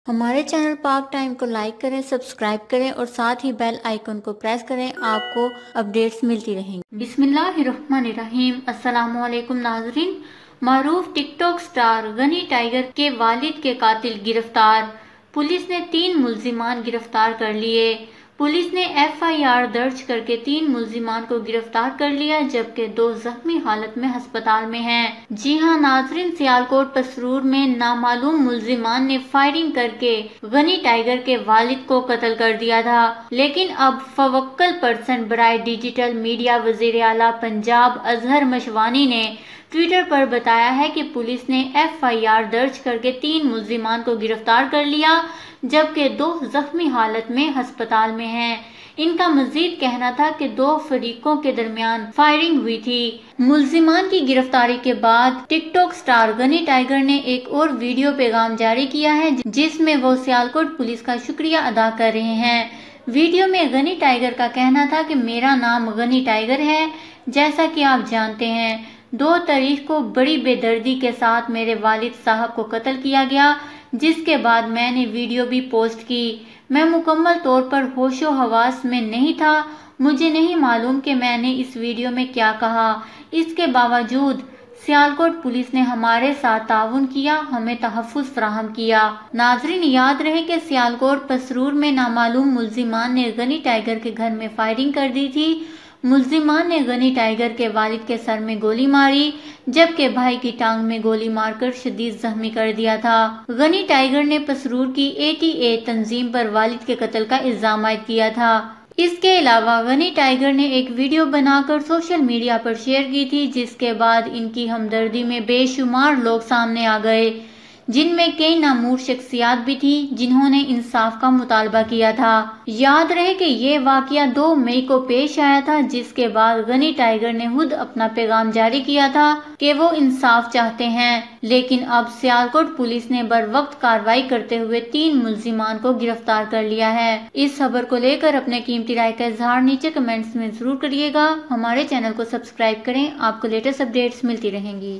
ہمارے چینل پاک ٹائم کو لائک کریں، سبسکرائب کریں اور ساتھ ہی بیل آئیکن کو پریس کریں، آپ کو اپڈیٹس ملتی رہیں گی۔ بسم اللہ الرحمن الرحیم۔ السلام علیکم ناظرین۔ معروف ٹک ٹاک سٹار غنی ٹائیگر کے والد کے قاتل گرفتار، پولیس نے 3 ملزمان گرفتار کر لیے۔ پولیس نے FIR درج کر کے 3 ملزمان کو گرفتار کر لیا جبکہ 2 زخمی حالت میں ہسپتال میں ہیں۔ جی ہاں ناظرین، سیالکوٹ پسرور میں نامعلوم ملزمان نے فائرنگ کر کے غنی ٹائیگر کے والد کو قتل کر دیا تھا، لیکن اب فوکل پرسن برائے ڈیجیٹل میڈیا وزیر اعلیٰ پنجاب اظہر مشوانی نے ٹویٹر پر بتایا ہے کہ پولیس نے FIR درج کر کے 3 ملزمان کو گرفتار کر لیا جبکہ 2 زخمی حالت میں ہسپتال میں ہیں۔ ان کا مزید کہنا تھا کہ 2 فریقوں کے درمیان فائرنگ ہوئی تھی۔ ملزمان کی گرفتاری کے بعد ٹک ٹاک سٹار غنی ٹائیگر نے ایک اور ویڈیو پیغام جاری کیا ہے جس میں وہ سیالکوٹ پولیس کا شکریہ ادا کر رہے ہیں۔ ویڈیو میں غنی ٹائیگر کا کہنا تھا کہ میرا نام غنی ٹائیگر ہے، جیسا کہ آپ جانتے ہیں 2 تاریخ کو بڑی بے دردی کے ساتھ میرے والد صاحب کو قتل کیا گیا، جس کے بعد میں نے ویڈیو بھی پوسٹ کی۔ میں مکمل طور پر ہوش و حواس میں نہیں تھا، مجھے نہیں معلوم کہ میں نے اس ویڈیو میں کیا کہا۔ اس کے باوجود سیالکوٹ پولیس نے ہمارے ساتھ تعاون کیا، ہمیں تحفظ فراہم کیا۔ ناظرین یاد رہے کہ سیالکوٹ پسرور میں نامعلوم ملزمان نے غنی ٹائیگر کے گھر میں فائرنگ کر دی تھی۔ ملزمان نے غنی ٹائیگر کے والد کے سر میں گولی ماری جبکہ بھائی کی ٹانگ میں گولی مار کر شدید زخمی کر دیا تھا۔ غنی ٹائیگر نے پسرور کی ATA تنظیم پر والد کے قتل کا الزام عائد کیا تھا۔ اس کے علاوہ غنی ٹائیگر نے ایک ویڈیو بنا کر سوشل میڈیا پر شیئر کی تھی جس کے بعد ان کی ہمدردی میں بے شمار لوگ سامنے آ گئے، جن میں کئی نامور شخصیات بھی تھیں جنہوں نے انصاف کا مطالبہ کیا تھا۔ یاد رہے کہ یہ واقعہ 2 مئی کو پیش آیا تھا، جس کے بعد غنی ٹائیگر نے خود اپنا پیغام جاری کیا تھا کہ وہ انصاف چاہتے ہیں، لیکن اب سیالکوٹ پولیس نے بروقت کارروائی کرتے ہوئے 3 ملزمان کو گرفتار کر لیا ہے۔ اس خبر کو لے کر اپنے قیمتی رائے کا اظہار نیچے کمنٹس میں ضرور کریے گا۔ ہمارے چینل کو سبسکرائب کریں، آپ کو لیٹسٹ اپڈیٹس ملتی رہیں گی۔